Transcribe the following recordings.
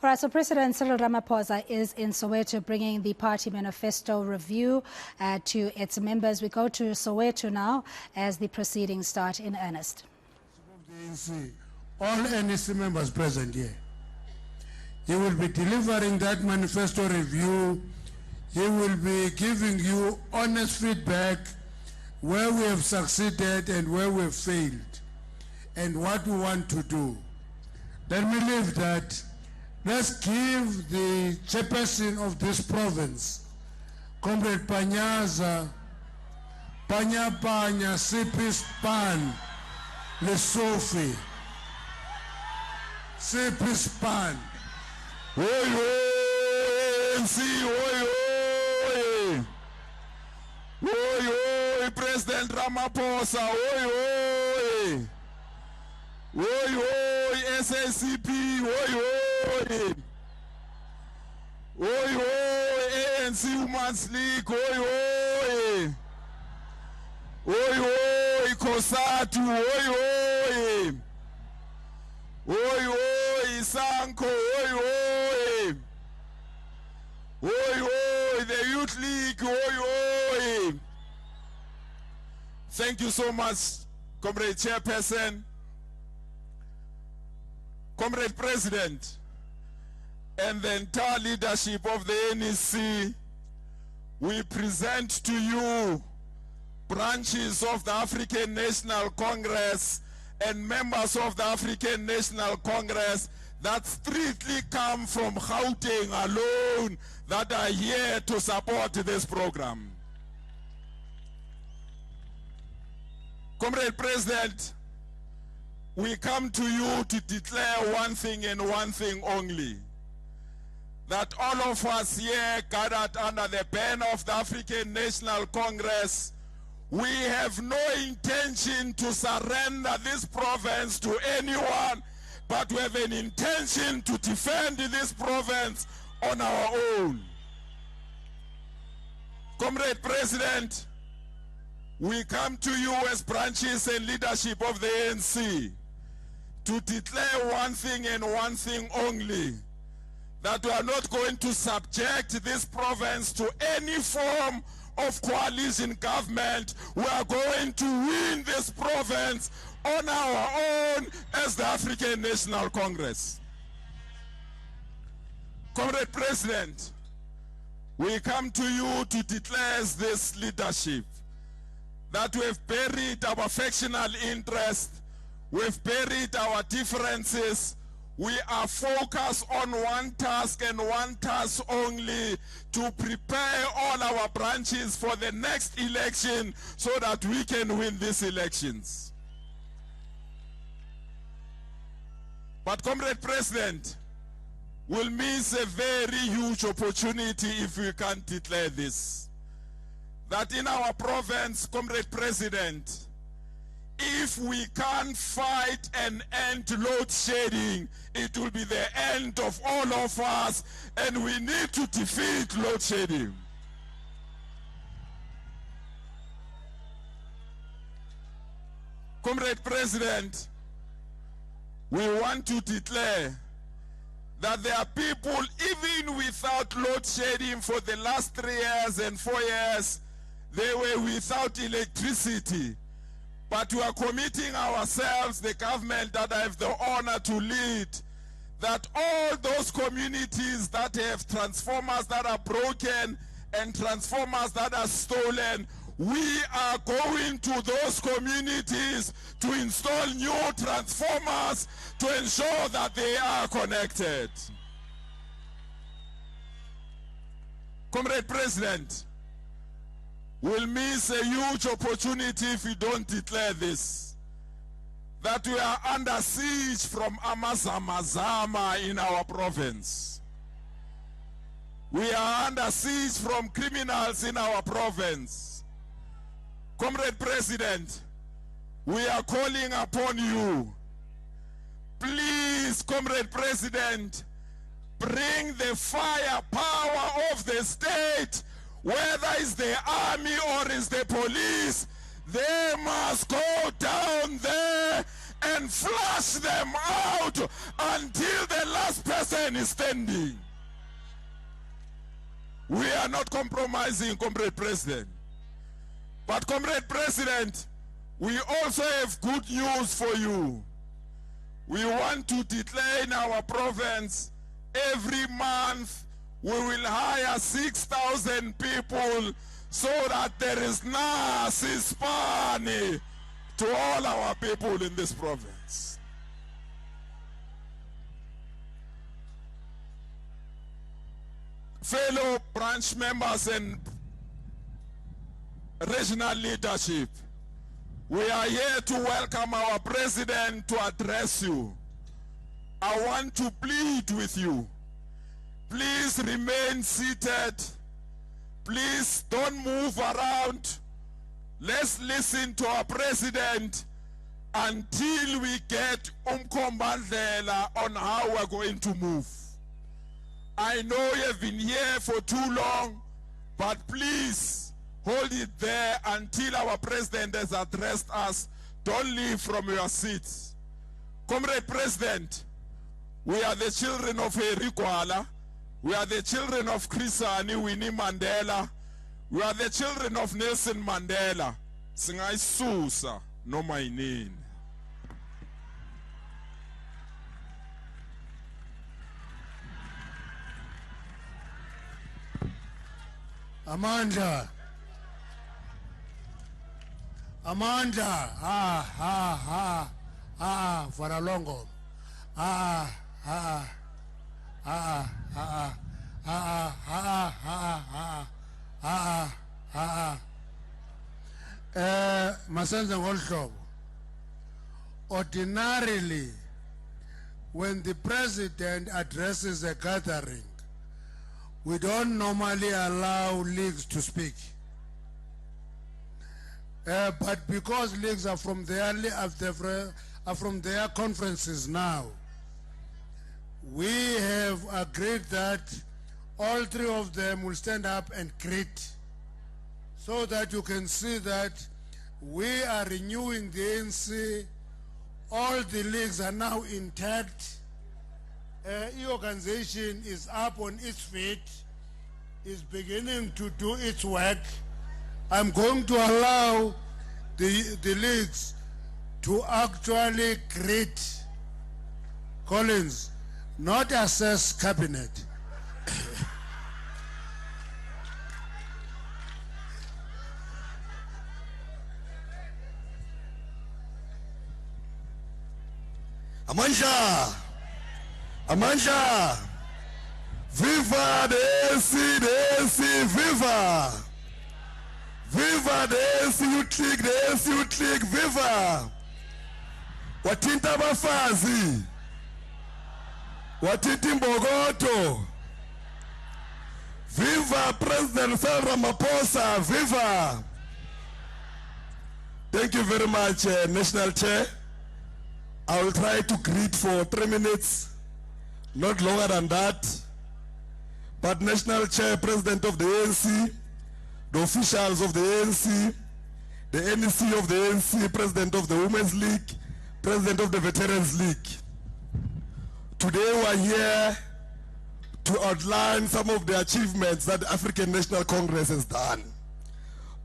All right, so President Cyril Ramaphosa is in Soweto bringing the party manifesto review to its members. We go to Soweto now as the proceedings start in earnest. The ANC, all NEC members present here. He will be delivering that manifesto review. He will be giving you honest feedback where we have succeeded and where we have failed and what we want to do. Let me leave that. Let's give the chairperson of this province, Comrade Panyaza, Panya Sipi Span, Lesofi, Sipi Span. Oi, oi, ANC, oi, oi. Oi, oi, President Ramaphosa, oi, oi. Oi, oi, SACP, oi, oi. Oi, oi, ANC Women's League, oi, oi. Oi, oi, Kosatu, oi, oi. Oi, oi, Sanko, oi, oi. Oi, oi, the Youth League, oi, oi. Thank you so much, Comrade Chairperson, Comrade President, and the entire leadership of the NEC. We present to you branches of the African National Congress and members of the African National Congress that strictly come from Gauteng alone that are here to support this program. Comrade President, we come to you to declare one thing and one thing only. That all of us here gathered under the banner of the African National Congress, we have no intention to surrender this province to anyone, but we have an intention to defend this province on our own. Comrade President, we come to you as branches and leadership of the ANC to declare one thing and one thing only, that we are not going to subject this province to any form of coalition government. We are going to win this province on our own as the African National Congress. Comrade President, we come to you to declare as this leadership that we have buried our factional interest, we've buried our differences. We are focused on one task and one task only, to prepare all our branches for the next election so that we can win these elections. But Comrade President, we'll miss a very huge opportunity if we can't declare this. That in our province, Comrade President, if we can't fight and end load shedding, it will be the end of all of us, and we need to defeat load shedding. Comrade President, we want to declare that there are people, even without load shedding for the last 3 years and 4 years, they were without electricity. But we are committing ourselves, the government that I have the honor to lead, that all those communities that have transformers that are broken and transformers that are stolen, we are going to those communities to install new transformers to ensure that they are connected. Comrade President, we'll miss a huge opportunity if we don't declare this. That we are under siege from Amazamazama in our province. We are under siege from criminals in our province. Comrade President, we are calling upon you. Please, Comrade President, bring the firepower of the state. Whether it's the army or it's the police, they must go down there and flush them out until the last person is standing. We are not compromising, Comrade President. But Comrade President, we also have good news for you. We want to declare in our province every month we will hire 6,000 people so that there is nasi to all our people in this province. Fellow branch members and regional leadership, we are here to welcome our president to address you. I want to plead with you. Please remain seated. Please don't move around. Let's listen to our president until we get Umkombandlela on how we're going to move. I know you've been here for too long, but please hold it there until our president has addressed us. Don't leave from your seats. Comrade President, we are the children of Harry Kwala. We are the children of Chrisani Winnie Mandela. We are the children of Nelson Mandela. Singai Susa, no my name. Amanda, Faralongo, Masenza Ngolhlobo. Ordinarily, when the president addresses a gathering, we don't normally allow leagues to speak. But because leagues are from their conferences now, we have agreed that all three of them will stand up and greet, so that you can see that we are renewing the ANC. All the leagues are now intact. The organization is up on its feet, is beginning to do its work. I'm going to allow the leagues to actually greet Collins, not assess cabinet. Amanja, viva the ANC, viva! Viva the ANC, you click, viva! Watinta bafazi, watiti Mbogoto, viva President Cyril Ramaphosa, viva! Thank you very much, National Chair. I will try to greet for 3 minutes, not longer than that. But National Chair, President of the ANC, the officials of the ANC, the NEC of the ANC, President of the Women's League, President of the Veterans League. Today we are here to outline some of the achievements that the African National Congress has done.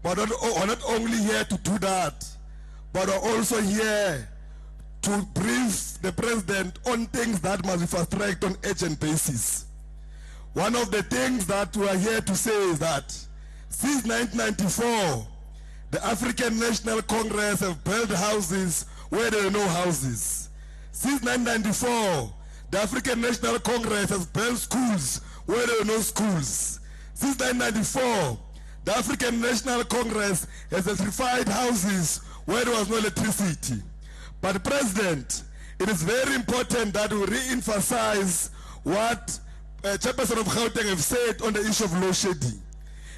But we're not only here to do that, but we're also here to brief the president on things that must be fast-tracked on urgent basis. One of the things that we are here to say is that since 1994, the African National Congress have built houses where there are no houses. Since 1994, the African National Congress has built schools where there are no schools. Since 1994, the African National Congress has electrified houses where there was no electricity. But President, it is very important that we re-emphasize what Chairperson of Gauteng have said on the issue of load shedding.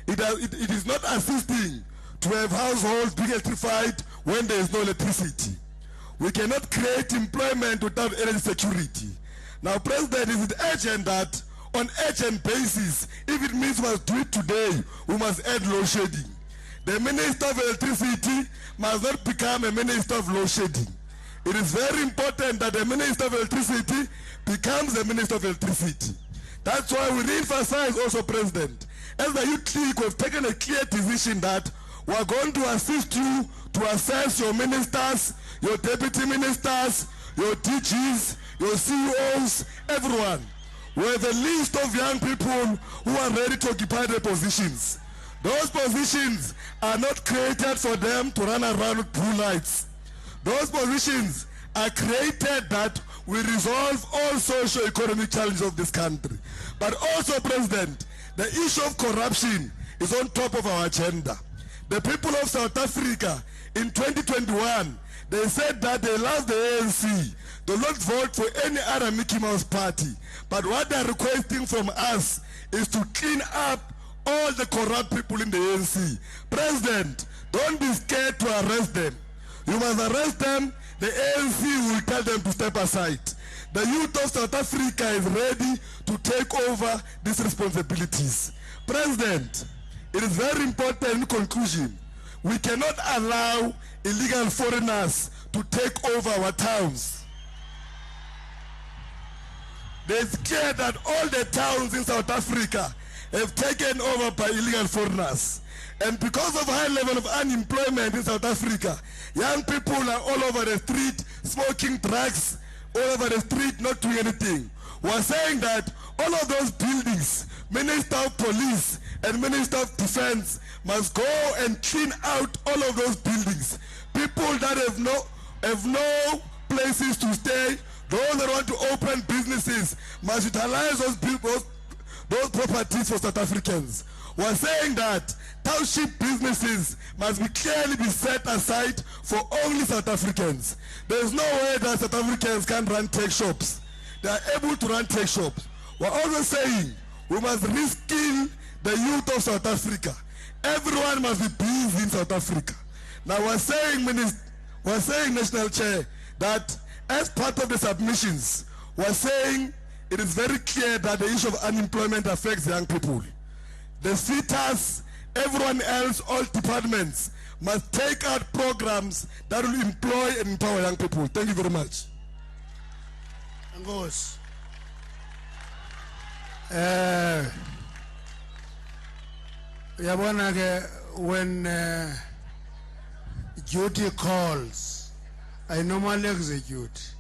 It is not assisting to have households being electrified when there is no electricity. We cannot create employment without energy security. Now, President, is it urgent that on urgent basis, if it means we must do it today, we must end load shedding? The Minister of Electricity must not become a Minister of load shedding. it is very important that the Minister of Electricity becomes the Minister of Electricity. That's why we re-emphasize also, President, as the Youth League, we've taken a clear decision that we're going to assist you to assess your ministers, your deputy ministers, your DGs, your CEOs, everyone. We have a list of young people who are ready to occupy their positions. Those positions are not created for them to run around with blue lights. Those positions are created that will resolve all socio-economic challenges of this country. But also, President, the issue of corruption is on top of our agenda. The people of South Africa in 2021, they said that they love the ANC. They will not vote for any other Mickey Mouse party. But what they are requesting from us is to clean up all the corrupt people in the ANC. President, don't be scared to arrest them. You must arrest them. The ANC will tell them to step aside. The youth of South Africa is ready to take over these responsibilities. President, it is very important in conclusion. We cannot allow illegal foreigners to take over our towns. It's clear that all the towns in South Africa have taken over by illegal foreigners. And because of high level of unemployment in South Africa, young people are all over the street smoking drugs, all over the street not doing anything. We're saying that all of those buildings, Minister of Police and Minister of Defense must go and clean out all of those buildings. People that have no places to stay, those that want to open businesses must utilize those properties for South Africans. We're saying that township businesses must clearly be set aside for only South Africans. There's no way that South Africans can run tech shops. They are able to run tech shops. We're also saying we must reskill the youth of South Africa. Everyone must be busy in South Africa. Now we're saying, National Chair, that as part of the submissions, we're saying it is very clear that the issue of unemployment affects young people. The SETAs, everyone else, all departments must take out programs that will employ and empower young people. Thank you very much. Ngos. Yabona ke when duty calls, I normally execute.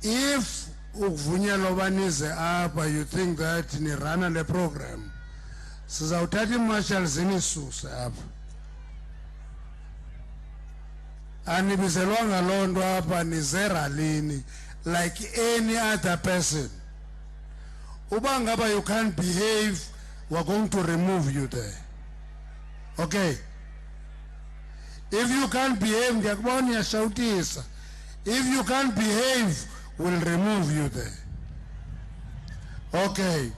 If uvunyelwa banize apha, you think that ni run the program, sizawuthatha imarshal zinisuse apha. Anibizelwanga loo nto apha nize ralini like any other person. Uba ngaba you can't behave, we're going to remove you there. Okay? If you can't behave, ngiyakubona uyashawutisa. If you can't behave, we'll remove you there. Okay.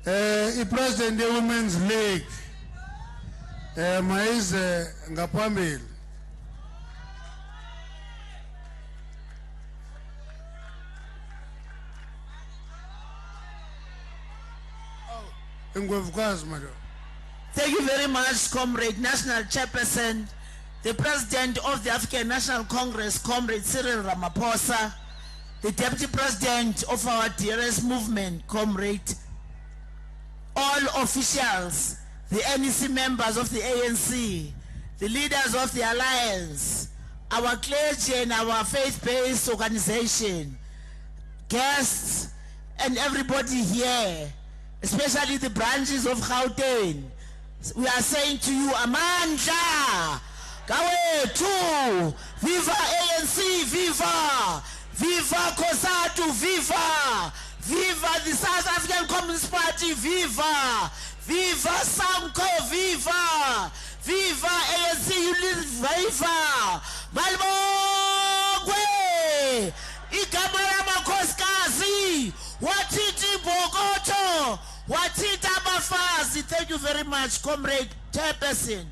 I-President ye-Women's League mayize ngaphambili. Thank you very much, Comrade National Chairperson, the President of the African National Congress, Comrade Cyril Ramaphosa, the Deputy President of our DRS movement, Comrade, all officials, the NEC members of the ANC, the leaders of the Alliance, our clergy and our faith-based organization, guests, and everybody here, especially the branches of Gauteng. We are saying to you, Amandla, Soweto, viva ANC, viva, viva COSATU, viva, viva the South African Communist Party, viva, viva SACP, viva, viva ANC, viva, Malibongwe, igama lamakhosikazi, wathithi Bokoto, wathithi abafazi. Thank you very much, Comrade Chairperson.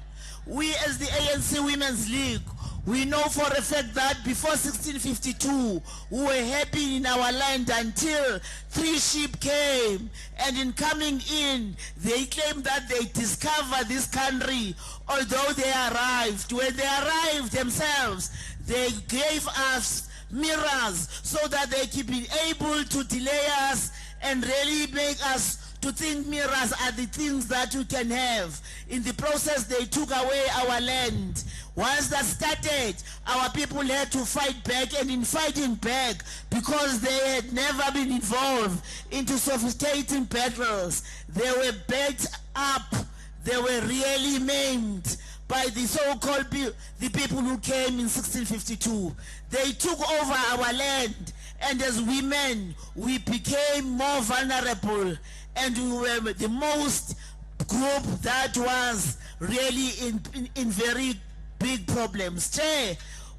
We as the ANC Women's League, We know for a fact that before 1652, we were happy in our land until 3 ships came, and in coming in, they claimed that they discovered this country, although they arrived. When they arrived themselves, they gave us mirrors so that they could be able to delay us and really make us to think mirrors are the things that we can have. In the process, they took away our land. Once that started, our people had to fight back, and in fighting back, because they had never been involved into sophisticated battles, they were backed up, they were really maimed by the so-called the people who came in 1652. They took over our land, and as women, we became more vulnerable, and we were the most group that was really in very big problems.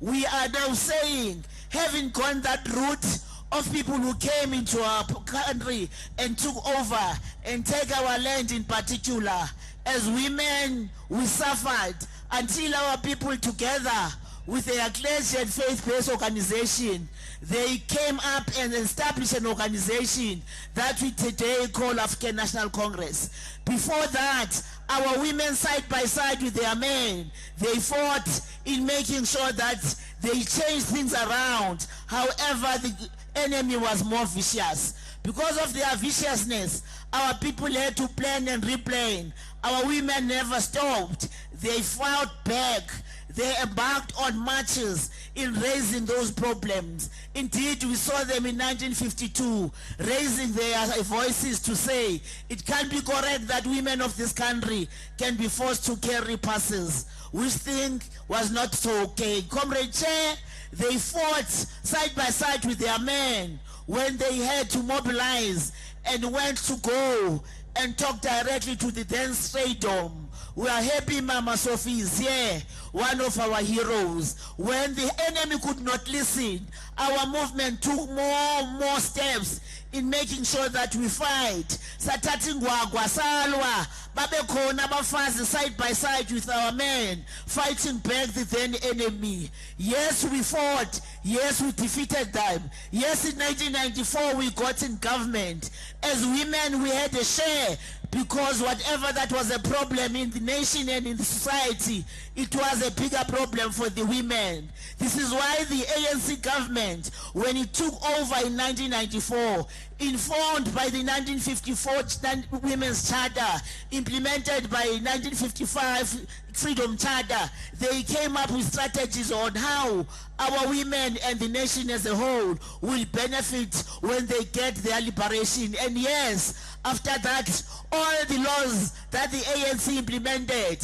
We are now saying, having gone that route of people who came into our country and took over and take our land in particular, as women, we suffered until our people together with their clergy and faith-based organization, they came up and established an organization that we today call African National Congress. Before that, our women side by side with their men, they fought in making sure that they changed things around. However, the enemy was more vicious. Because of their viciousness, our people had to plan and replan. Our women never stopped. They fought back. They embarked on marches in raising those problems. Indeed, we saw them in 1952 raising their voices to say it can't be correct that women of this country can be forced to carry passes, which thing was not so okay. Comrade Chair, they fought side by side with their men when they had to mobilize and went to go and talk directly to the then Stadium. We are happy Mama Sophie is here, one of our heroes. When the enemy could not listen, our movement took more steps in making sure that we fight. Satati ngwagwa salwa, babekhona abafazi side by side with our men, fighting back the then enemy. Yes, we fought. Yes, we defeated them. Yes, in 1994 we got in government. As women, we had a share, because whatever that was a problem in the nation and in the society, it was a bigger problem for the women. This is why the ANC government, when it took over in 1994, informed by the 1954 Women's Charter, implemented by 1955 Freedom Charter, they came up with strategies on how our women and the nation as a whole will benefit when they get their liberation. And yes, after that, all the laws that the ANC implemented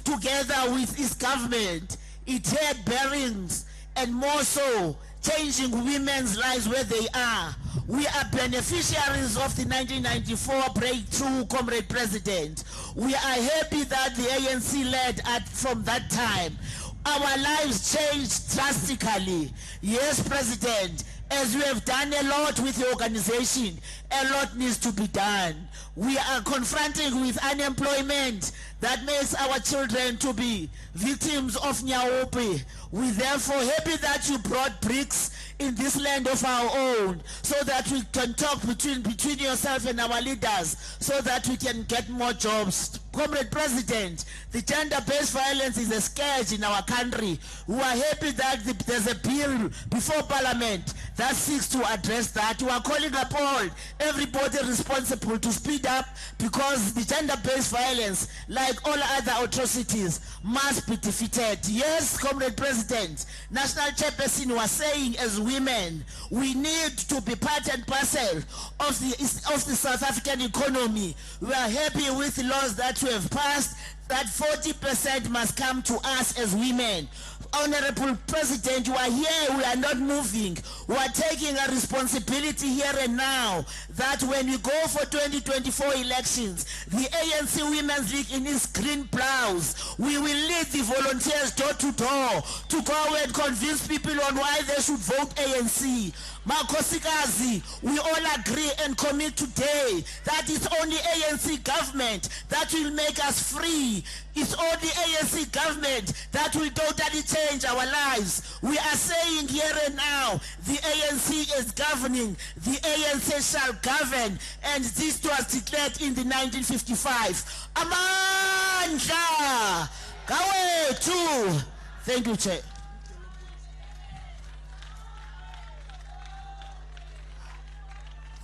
together with its government, it had bearings, and more so, changing women's lives where they are. We are beneficiaries of the 1994 breakthrough, Comrade President. We are happy that the ANC led from that time. Our lives changed drastically. Yes, President, as we have done a lot with the organization, a lot needs to be done. We are confronting with unemployment that makes our children to be victims of nyaope. We therefore happy that you brought BRICS in this land of our own, so that we can talk between yourself and our leaders, so that we can get more jobs. Comrade President, the gender-based violence is a scourge in our country. We are happy that there's a bill before Parliament that seeks to address that. We are calling upon everybody responsible to speed up, because the gender-based violence, like all other atrocities, must be defeated. Yes, Comrade President, National Chairperson was saying, as women, we need to be part and parcel of the South African economy. We are happy with the laws that we have passed, that 40% must come to us as women. Honorable President, you are here, we are not moving. We are taking a responsibility here and now that when we go for 2024 elections, the ANC Women's League in its green blouse, we will lead the volunteers door to door to go and convince people on why they should vote ANC. Makosikazi, we all agree and commit today that it's only ANC government that will make us free. It's only ANC government that will totally change change our lives. We are saying here and now, the ANC is governing, the ANC shall govern, and this was declared in the 1955. Amandla! Soweto! Thank you, Chair.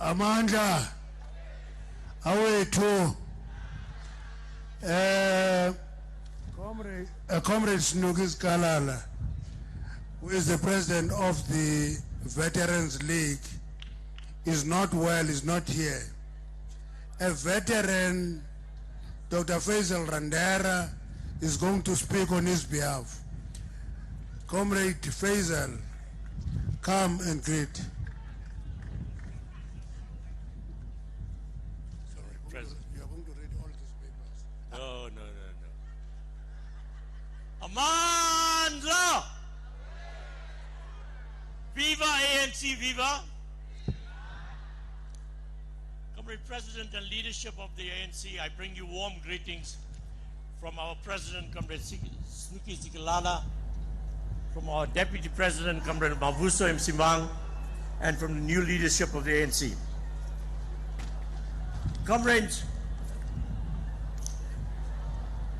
Amandla, Soweto, Comrade Snugis Kalala, who is the president of the Veterans League, is not well, is not here. A veteran, Dr. Faisal Randera, is going to speak on his behalf. Comrade Faisal, come and greet. Sorry, President. You are going to read all these papers. No. Amandla! Viva ANC, viva! Comrade President and leadership of the ANC, I bring you warm greetings from our President, Comrade Snuki Sikalala, from our Deputy President, Comrade Mavuso Msimang, and from the new leadership of the ANC. Comrades,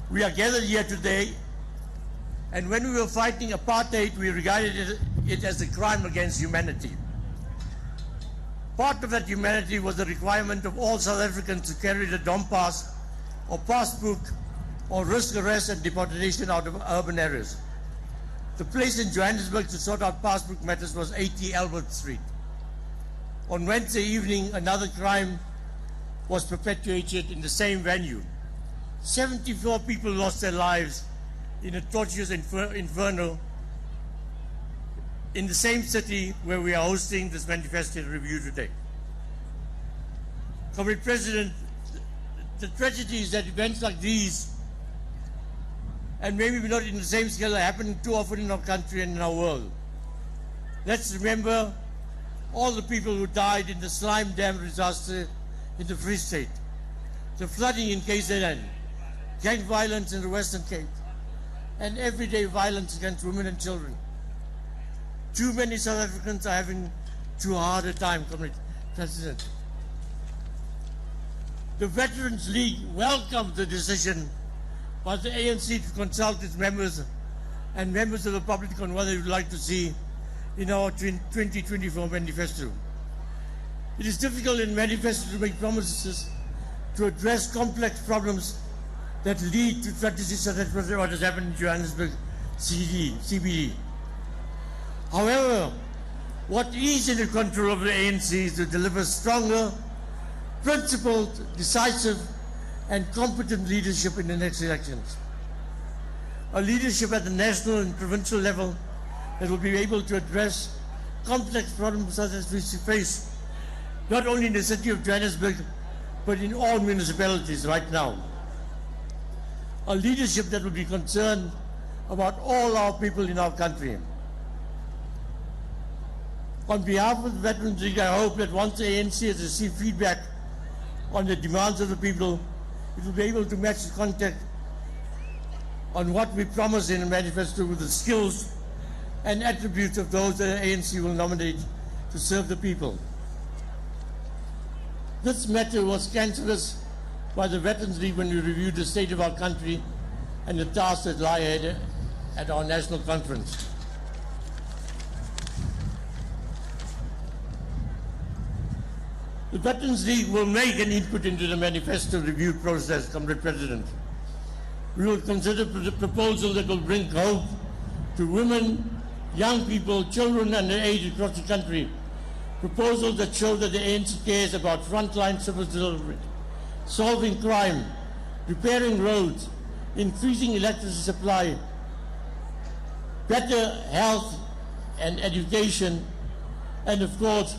we are gathered here today, and when we were fighting apartheid, we regarded it as a crime against humanity. Part of that humanity was the requirement of all South Africans to carry the DOM pass or passbook or risk arrest and deportation out of urban areas. The place in Johannesburg to sort out passbook matters was 80 Albert Street. On Wednesday evening, another crime was perpetuated in the same venue. 74 people lost their lives in a torturous inferno in the same city where we are hosting this Manifesto review today. Comrade President, the tragedy is that events like these, and maybe not in the same scale, are happening too often in our country and in our world. Let's remember all the people who died in the slime dam disaster in the Free State, the flooding in KZN, gang violence in the Western Cape, and everyday violence against women and children. Too many South Africans are having too hard a time, Comrade President. The Veterans League welcomed the decision by the ANC to consult its members and members of the public on what they would like to see in our 2024 manifesto. It is difficult in manifesto to make promises to address complex problems that lead to tragedies such as what has happened in Johannesburg CBD. However, what is in the control of the ANC is to deliver stronger, principled, decisive, and competent leadership in the next elections. A leadership at the national and provincial level that will be able to address complex problems such as we face, not only in the city of Johannesburg, but in all municipalities right now. A leadership that will be concerned about all our people in our country. On behalf of the Veterans League, I hope that once the ANC has received feedback on the demands of the people, it will be able to match the content on what we promise in the manifesto with the skills and attributes of those that the ANC will nominate to serve the people. This matter was cancerous by the Veterans League when we reviewed the state of our country and the tasks that lie ahead at our national conference. The Veterans League will make an input into the manifesto review process, Comrade President. We will consider the proposal that will bring hope to women, young people, children under age across the country. Proposals that show that the ANC cares about frontline service delivery, solving crime, repairing roads, increasing electricity supply, better health and education, and of course,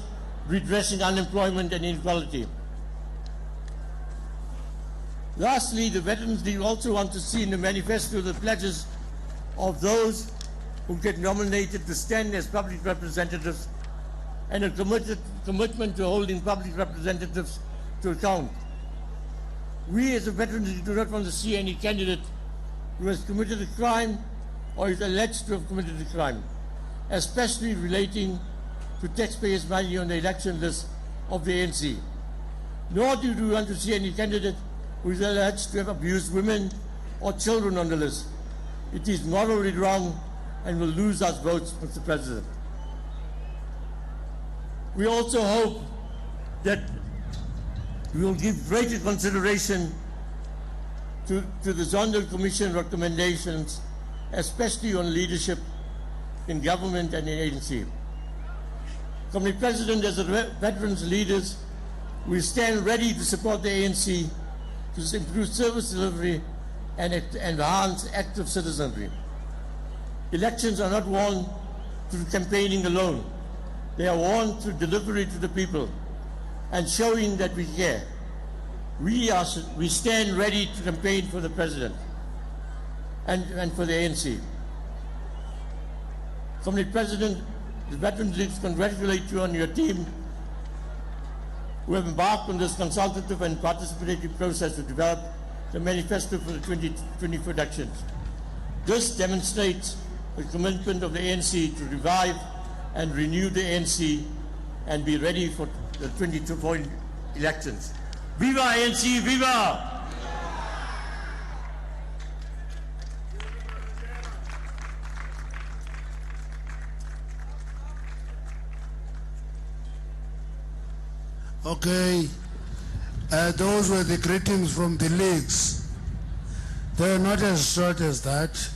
redressing unemployment and inequality. Lastly, the Veterans League also want to see in the manifesto the pledges of those who get nominated to stand as public representatives and a commitment to holding public representatives to account. We as a Veterans League do not want to see any candidate who has committed a crime or is alleged to have committed a crime, especially relating to taxpayers' money on the election list of the ANC. Nor do we want to see any candidate who is alleged to have abused women or children on the list. It is morally wrong and will lose us votes, Mr. President. We also hope that we will give greater consideration to the Zondo Commission recommendations, especially on leadership in government and in ANC. Mr. President, as veterans leaders, we stand ready to support the ANC to improve service delivery and enhance active citizenry. Elections are not won through campaigning alone. They are won through delivery to the people and showing that we care. We stand ready to campaign for the President and for the ANC. Mr. President, the Veterans League congratulate you on your team who have embarked on this consultative and participatory process to develop the manifesto for the 2024 elections. This demonstrates the commitment of the ANC to revive and renew the ANC and be ready for the 2024 elections. Viva ANC, viva! Okay, those were the greetings from the leagues. They were not as short as that,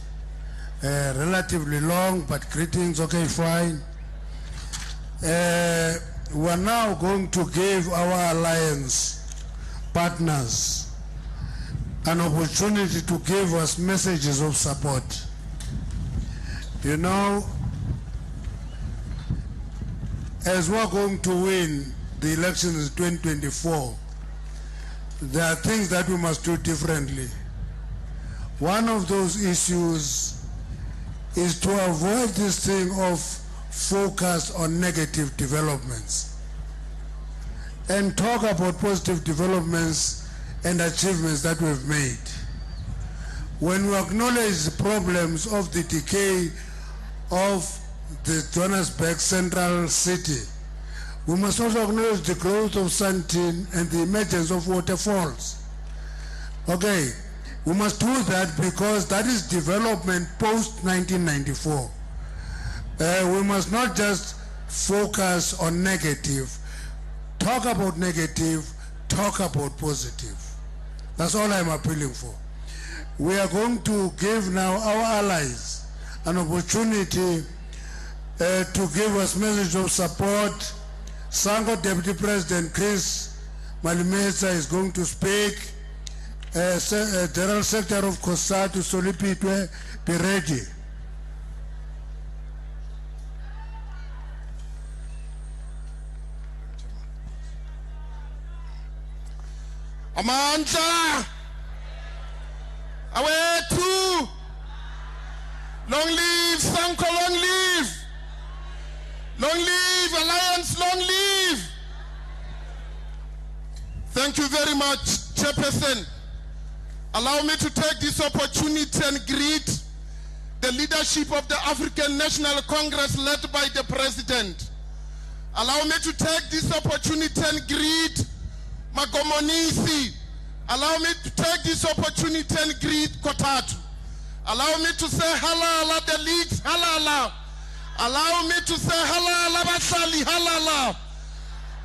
relatively long, but greetings, okay, fine. We're now going to give our alliance partners an opportunity to give us messages of support. You know, as we're going to win the elections in 2024, there are things that we must do differently. One of those issues is to avoid this thing of focus on negative developments and talk about positive developments and achievements that we've made. When we acknowledge the problems of the decay of the Johannesburg central city, we must also acknowledge the growth of Sandton and the emergence of waterfalls. Okay, we must do that because that is development post-1994. We must not just focus on negative. Talk about negative, talk about positive. That's all I'm appealing for. We are going to give now our allies an opportunity to give us message of support. Sango Deputy President Chris Malimesa is going to speak. General Secretary of COSATU Solipitwe, be ready. Amandla, Soweto, long live Sanko, long live. Long live Alliance, long live. Thank you very much, Chairperson. Allow me to take this opportunity and greet the leadership of the African National Congress led by the President. Allow me to take this opportunity and greet Magomonisi. Allow me to take this opportunity and greet Kotatu. Allow me to say halala the leagues, halala. Allow me to say halala basali, halala.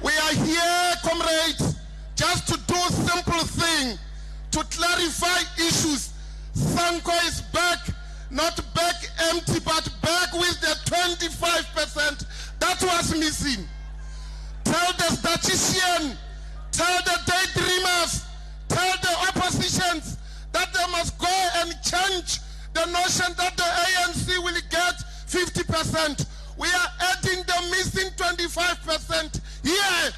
We are here, comrades, just to do a simple thing, to clarify issues. Sanko is back, not back empty, but back with the 25% that was missing. Tell the statistician, tell the daydreamers, tell the oppositions that they must go and change the notion that the ANC will get 50%. We are adding the missing 25% here.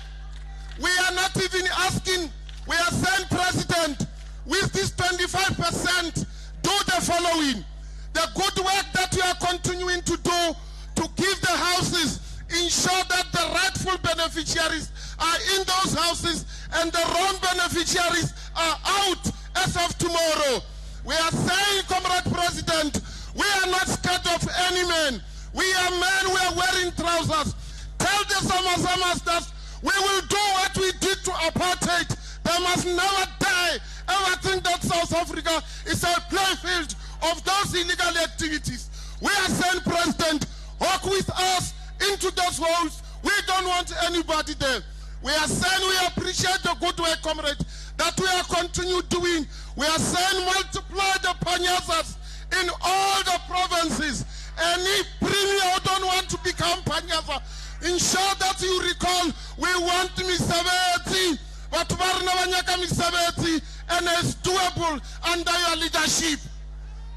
We are not even asking, we are saying, President, with this 25%, do the following. The good work that we are continuing to do to give the houses, ensure that the rightful beneficiaries are in those houses and the wrong beneficiaries are out as of tomorrow. We are saying, Comrade President, We are not scared of any man. We are men, we are wearing trousers. Tell the Samasamas that we will do what we did to apartheid. They must never die. Ever think that South Africa is a playfield of those illegal activities. We are saying, President, walk with us into those holes. We don't want anybody there. We are saying we appreciate the good work, comrade, that we are continue doing. We are saying multiply the panyazas in all the provinces. Any premier who don't want to become panyaza, ensure that you recall we want Misabeti, but Barnavanyaka Misabeti, and it's doable under your leadership.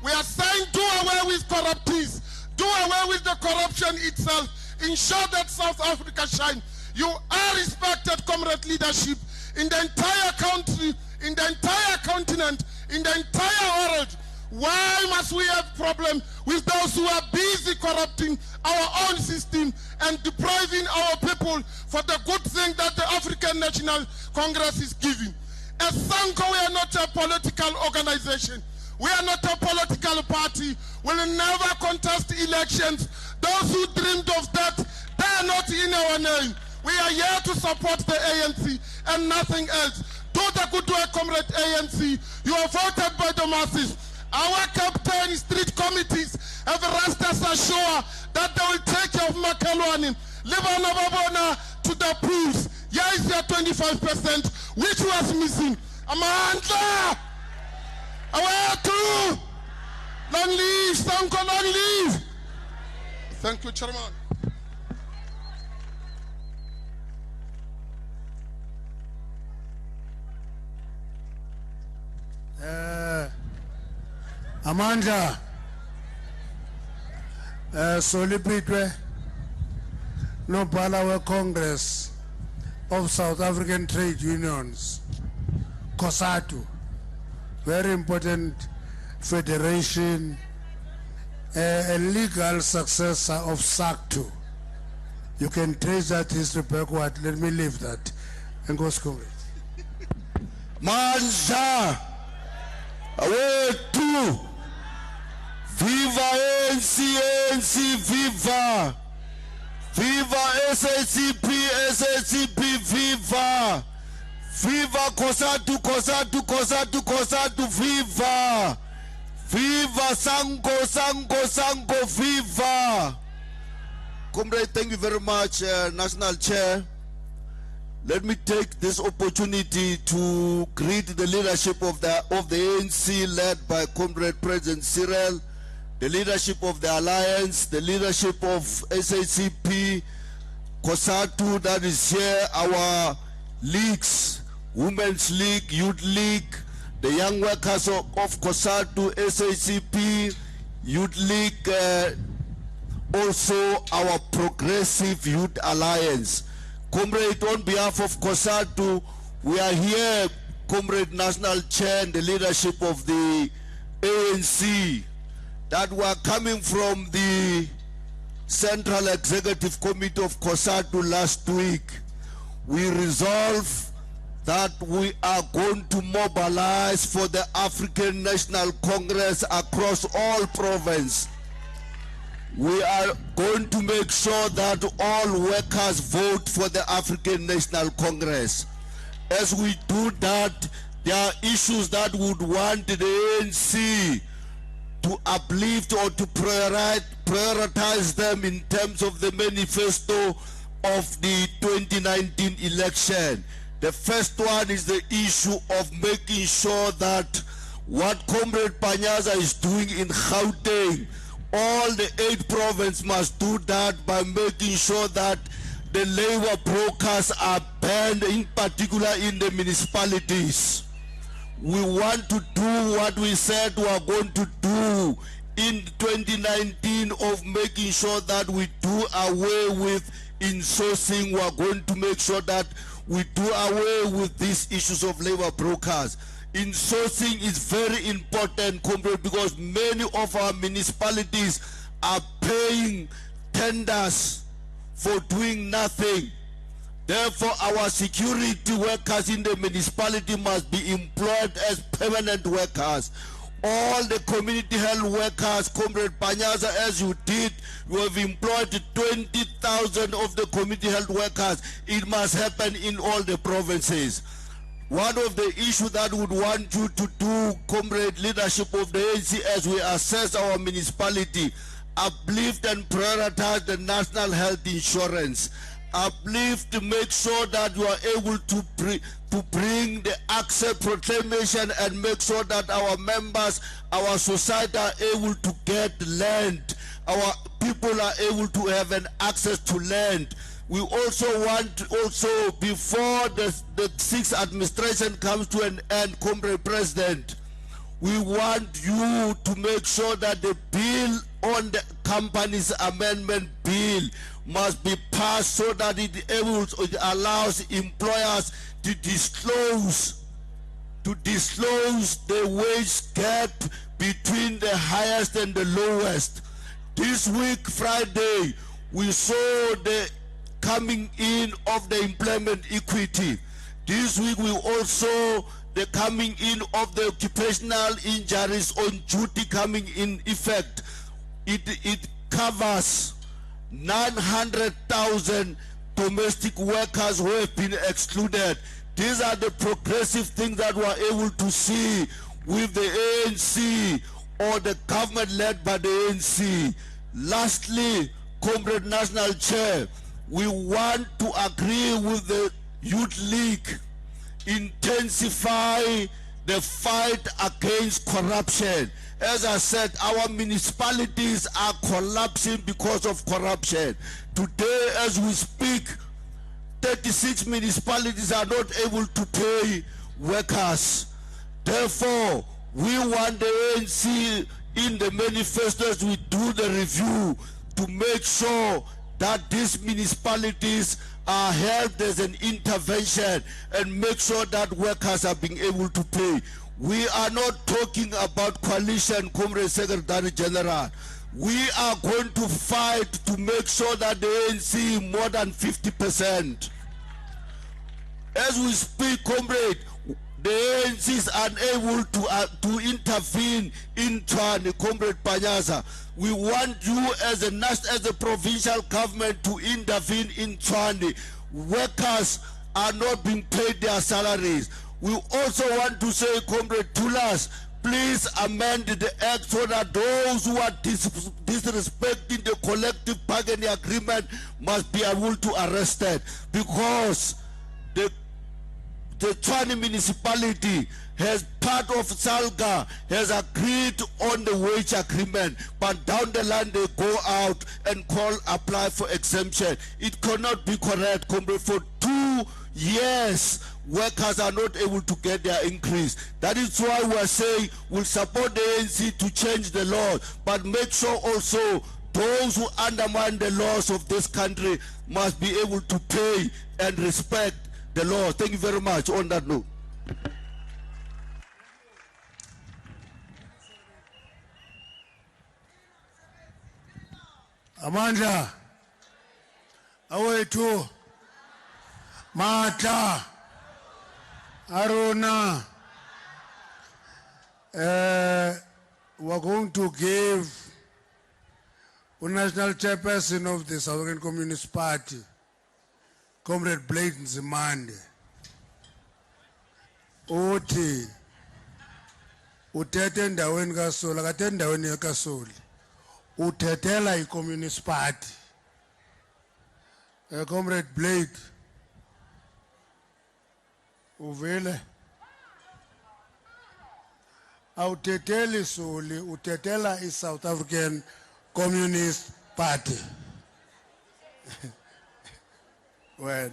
We are saying do away with corruptees, do away with the corruption itself, ensure that South Africa shine. You are respected, comrade leadership, in the entire country, in the entire continent, in the entire world. Why must we have problem with those who are busy corrupting our own system and depriving our people for the good thing that the African National Congress is giving? As SANCO, we are not a political organization. We are not a political party. We will never contest elections. Those who dreamed of that, they are not in our name. We are here to support the ANC and nothing else. Do the good work, comrade ANC. You are voted by the masses. Our captain street committees have rest us assured that they will take care of Makalwani, Libana Babona to the pools. Here is your 25%, which was missing. Amanda! Away to! Long live, Sanko, long live! Thank you, Chairman. Amanda, Solipitwe, no Palawa Congress of South African Trade Unions, COSATU, very important federation, a legal successor of SACP. You can trace that history backward. Let me leave that and go school. Manza, away to Viva ANC, ANC, Viva! Viva SACP, SACP, Viva! Viva COSATU, COSATU, COSATU, COSATU, Viva! Viva Sango, Sango, Sango, Viva! Comrade, thank you very much, National Chair. Let me take this opportunity to greet the leadership of the ANC led by Comrade President Cyril, the leadership of the Alliance, the leadership of SACP, COSATU that is here, our leagues, Women's League, Youth League, the young workers of COSATU, SACP, Youth League, also our Progressive Youth Alliance. Comrade, on behalf of COSATU, we are here, Comrade National Chair and the leadership of the ANC, that were coming from the Central Executive Committee of COSATU last week. We resolved that we are going to mobilize for the African National Congress across all provinces. We are going to make sure that all workers vote for the African National Congress. As we do that, there are issues that would want the ANC to uplift or to prioritize them in terms of the manifesto of the 2019 election. The first one is the issue of making sure that what Comrade Panyaza is doing in Gauteng, all the 8 provinces must do that by making sure that the labor brokers are banned, in particular in the municipalities. We want to do what we said we are going to do in 2019 of making sure that we do away with insourcing. We are going to make sure that we do away with these issues of labor brokers. Insourcing is very important, comrade, because many of our municipalities are paying tenders for doing nothing. Therefore, our security workers in the municipality must be employed as permanent workers. all the community health workers, Comrade Panyaza, as you did, you have employed 20,000 of the community health workers. It must happen in all the provinces. One of the issues that would want you to do, Comrade leadership of the ANC, as we assess our municipality, uplift and prioritize the national health insurance. Uplift to make sure that you are able to bring the access proclamation and make sure that our members, our society are able to get land. Our people are able to have an access to land. We also want before the sixth administration comes to an end, Comrade President, we want you to make sure that the bill on the company's amendment bill must be passed so that it allows employers to disclose the wage gap between the highest and the lowest. This week, Friday, we saw the coming in of the employment equity. This week, we also the coming in of the occupational injuries on duty coming in effect. It covers 900,000 domestic workers who have been excluded. These are the progressive things that we are able to see with the ANC or the government led by the ANC. Lastly, Comrade National Chair, we want to agree with the Youth League, intensify the fight against corruption. As I said, our municipalities are collapsing because of corruption. Today, as we speak, 36 municipalities are not able to pay workers. Therefore, we want the ANC in the manifesto as we do the review to make sure that these municipalities are helped as an intervention and make sure that workers are being able to pay. We are not talking about coalition, Comrade Secretary General. We are going to fight to make sure that the ANC more than 50%. As we speak, Comrade, the ANC is unable to intervene in Tshwane, Comrade Panyaza. We want you as a provincial government to intervene in Tshwane. Workers are not being paid their salaries. We also want to say, Comrade Tulas, please amend the act so that those who are disrespecting the collective bargaining agreement must be able to arrested, because the Tshwane municipality has part of Salga has agreed on the wage agreement, but down the line they go out and apply for exemption. It cannot be correct, Comrade. For 2 years, workers are not able to get their increase. That is why we are saying we'll support the ANC to change the law, but make sure also those who undermine the laws of this country must be able to pay and respect the law. Thank you very much on that note. Amandla, awethu, Mata, Aruna, we're going to give the national chairperson of the South African Communist Party, Comrade Blade Nzimande, uthi uthethe endaweni kaSoli, akathe endaweni kaSoli, uthethela i-Communist Party. Comrade Blade, uvele awuthetheli Soli, uthethela i-South African Communist Party. Well,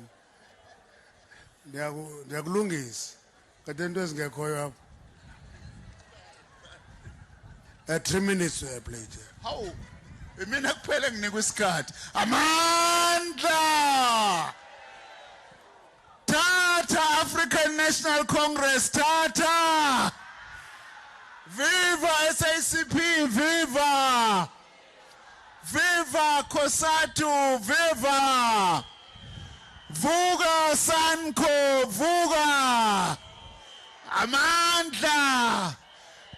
ndiyakulungisa kade into ezingekhoyo apha. 3 minutes Blade. Hawu, mina kuphela nginikwa isikhathi. Amandla! Tata African National Congress, Tata! Viva SACP, viva! Viva COSATU, viva! Vuga Sanko, vuga! Amandla!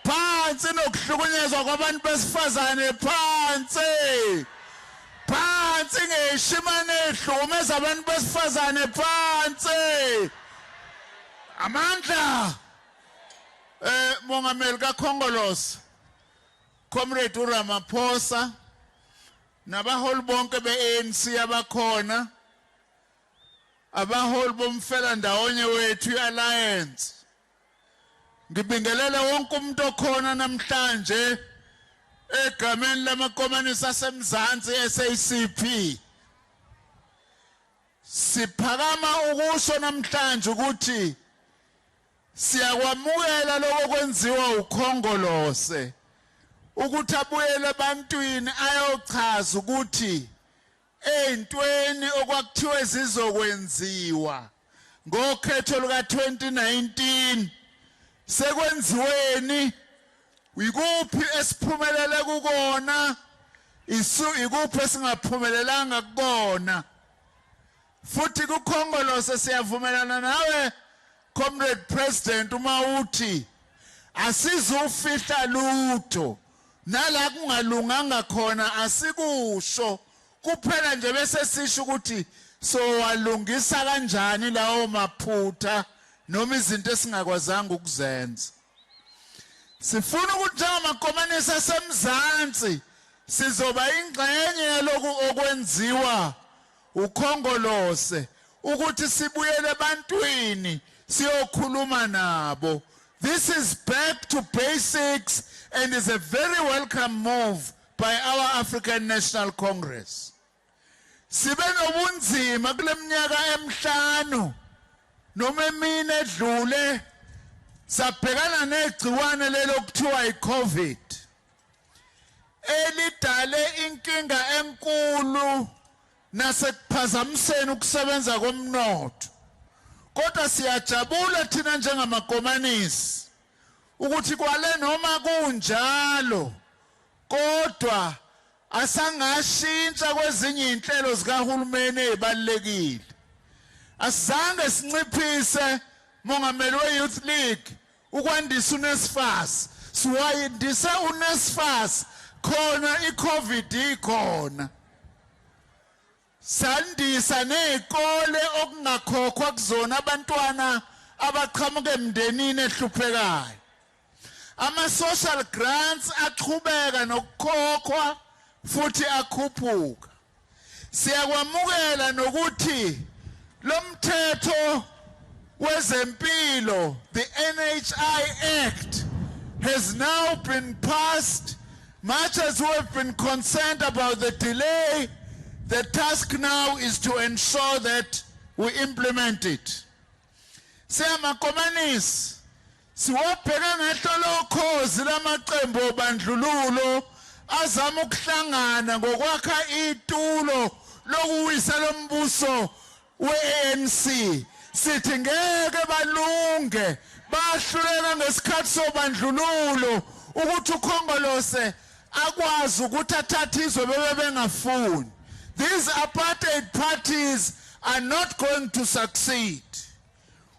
phansi nokuhlukunyezwa kwabantu besifazane phansi phansi ngeshimane ehlukumeza abantu besifazane phansi amandla mongameli kaKhongolose Comrade uRamaphosa nabaholi bonke beANC abakhona abaholi bomfela ndawonye wethu iAlliance ngibingelele wonke umuntu okhona namhlanje egameni lamakomanisi asemzansi SACP siphakama ukusho namhlanje ukuthi siyakwamukela lokho kwenziwa uKhongolose ukuthi abuyele ebantwini ayochaza ukuthi eyintweni okwakuthiwe zizokwenziwa ngokhetho luka 2019 sekwenziweni ikuphi esiphumelele kukona ikuphi esingaphumelelanga kukona futhi kuKhongolose siyavumelana nawe Comrade President uma uthi asizufihla lutho nala kungalunganga khona asikusho kuphela nje bese sisho ukuthi so walungisa kanjani lawo maphutha noma izinto esingakwazanga ukuzenza sifuna ukuthi njengamakomanisi asemzansi sizoba ingxenye yalokhu okwenziwa uKhongolose ukuthi sibuyele ebantwini siyokhuluma nabo. This is back to basics and is a very welcome move by our African National Congress. Sibe nobunzima kule minyaka emihlanu noma emine edlule sabhekana negciwane lelo kuthiwa iCovid elidale inkinga enkulu nasekuphazamiseni ukusebenza komnotho. Kodwa siyajabula thina njengamakomanisi ukuthi kwale noma kunjalo kodwa asangashintsha kwezinye inhlelo zikahulumeni ezibalekile. Asizange sinciphise mongameli weYouth League ukwandisa uNSFAS. Siwayindise uNSFAS khona iCovid ikhona. Sandisa nezikole okungakhokhwa kuzona abantwana abaqhamuke emndenini ehluphekayo. Ama social grants aqhubeka nokukhokhwa futhi akhuphuka. Siyakwamukela nokuthi lo mthetho wezempilo, the NHI Act, has now been passed. Much as we have been concerned about the delay, the task now is to ensure that we implement it. Siyamakomanisi siwabheka ngehlolo ukhozi lamaqembu obandlululo azama ukuhlangana ngokwakha itulo lokuwisa lombuso weANC. Sithi ngeke balunge bahluleka ngesikhathi sobandlululo ukuthi uKhongolose akwazi ukuthi athathe izwe bebe bengafuni. These apartheid parties are not going to succeed.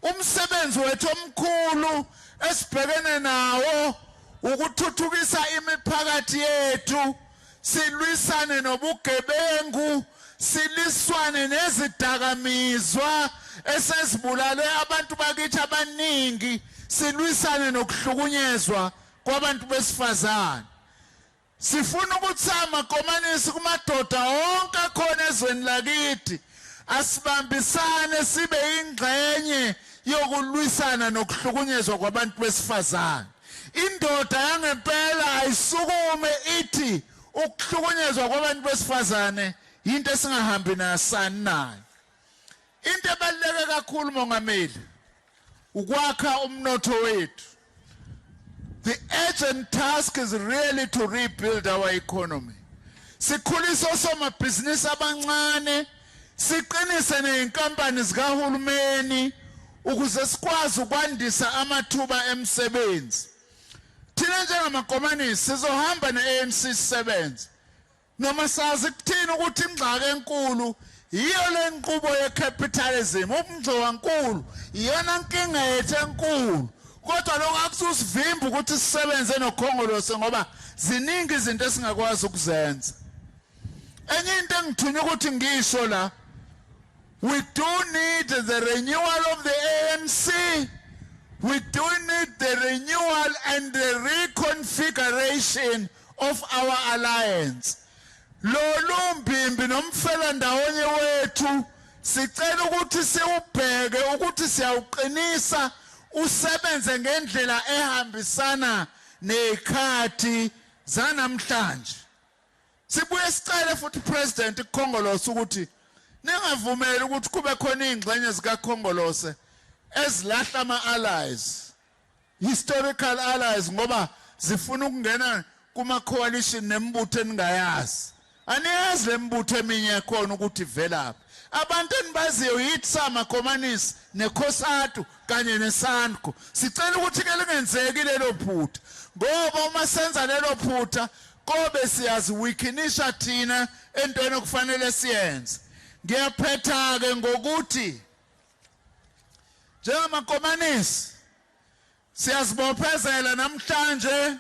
Umsebenzi wethu omkhulu esibhekene nawo ukuthuthukisa imiphakathi yethu, silwisane nobugebengu, siliswane nezidakamizwa esezibulale abantu bakithi abaningi, silwisane nokuhlukunyezwa kwabantu besifazane. Sifuna ukuthi amakomanisi kumadoda onke akhona ezweni lakithi asibambisane sibe ingxenye yokulwisana nokuhlukunyezwa kwabantu besifazane. Indoda yangempela ayisukume ithi ukuhlukunyezwa kwabantu besifazane into esingahambi nasani nayo. Into ebaluleke kakhulu mongameli ukwakha umnotho wethu. The urgent task is really to rebuild our economy. Sikhulise osomabhizinisi abancane, siqinise neinkampani zikahulumeni ukuze sikwazi ukwandisa amathuba emsebenzi. Thina njengamakomanisi sizohamba neANC sisebenze. Noma sazi kuthini ukuthi ingxaki enkulu iyo le nqubo yecapitalism, ubungcowankulu iyona nkinga yethu enkulu. kodwa lokho akusivimba ukuthi sisebenze nokhongolose ngoba ziningi izinto esingakwazi ukuzenza. Enye into engithunya ukuthi ngisho la, we do need the renewal of the ANC. We do need the renewal and the reconfiguration of our alliance. Lolu mbimbi nomfela ndawonye wethu sicela ukuthi siubheke ukuthi siyawuqinisa usebenze ngendlela ehambisana nekhathi zanamhlanje. Sibuye sicele futhi President iKhongolose ukuthi ningavumeli ukuthi kube khona ingxenye zikaKhongolose ezilahla ama-allies, historical allies, ngoba zifuna ukungena kuma-coalition nemibutho eningayazi. Aniyazi le mibutho eminye khona ukuthi ivelaphi. Abantu enibaziyo yithi samakomanisi nekhosatu kanye nesandko. Sicela ukuthi ke lingenzeki lelo phutha, ngoba uma senza lelo phutha kobe siyazi wikinisha thina entweni okufanele siyenze. Ngiyaphetha ke ngokuthi njengamakomanisi siyazibophezela namhlanje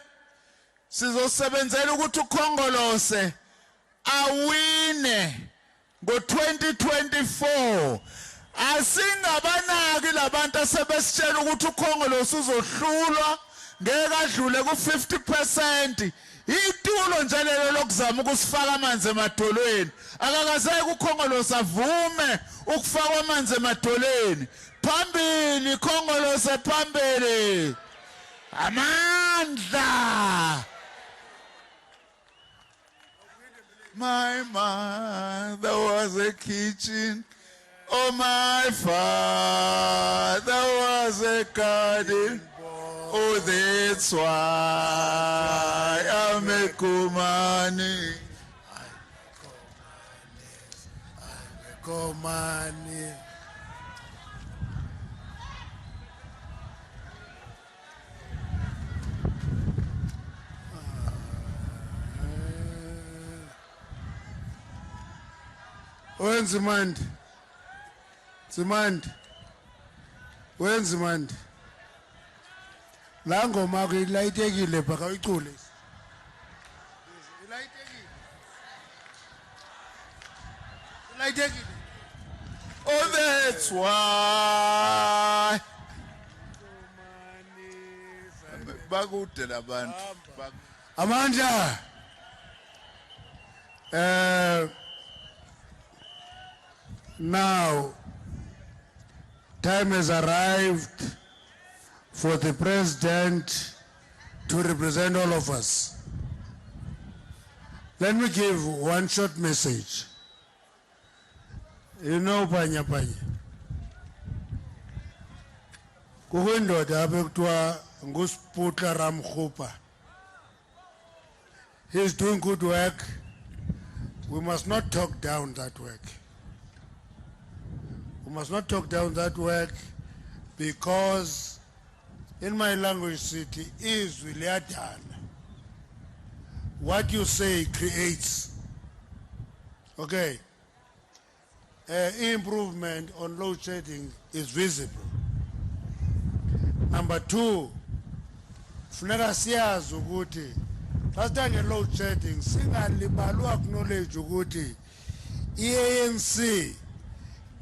sizosebenzela ukuthi uKhongolose awine ngo-2024. Asingabanaki labantu asebesitshela ukuthi uKhongolose uzohlulwa ngeke adlule ku-50%. Itulo nje lelo lokuzama ukusifaka amanzi emadolweni. Akakazeki uKhongolose avume ukufaka amanzi emadolweni. Phambili Khongolose, phambili. Amandla. My mother was a kitchen. Oh, my father was a garden. Oh, that's why I'm a Komani. I'm a Komani. When's the mind? The mind. When's the mind? Lango magi ilaytekile baka uyicule. Ilaytekile. Oh, that's why. Bagude labantu. Amandla. Now, time has arrived for the President to represent all of us. Let me give one short message. You know, Panya Panya. Kuhindoda abekutwa nguSiputla Ramkhupa. He's doing good work. We must not talk down that work. We must not talk down that work, because in my language city is Williatan. What you say creates. Okay. Improvement on load shedding is visible. Number two, funeka siyazi ukuthi fasitanga load shedding singalibalwa acknowledge ukuthi ANC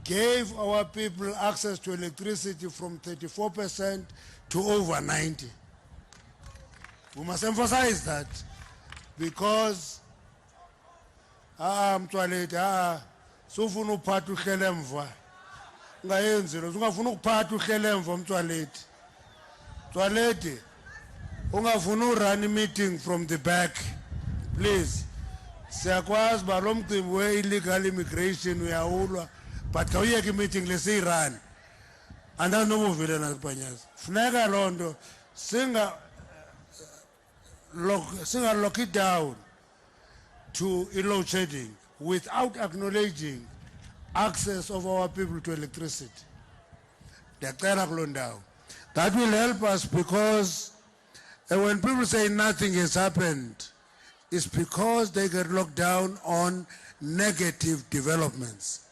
gave our people access to electricity from 34% to over 90%. We must emphasize that, because mtwaleti sufuna uphatha uhlele emva ungayenzi lo, ungafuna ukuphatha uhlele emva mtwaleti. Mtwaleti ungafuna urun meeting from the back, please. Siyakwazi ba lo mcimbi we-illegal immigration uyawulwa, but kawuyeke meeting lesiyirun andanomovile nazipanyazi. Funeka loo nto singa lock it down to load shedding without acknowledging access of our people to electricity. That will help us, because when people say nothing has happened, it's because they get locked down on negative developments.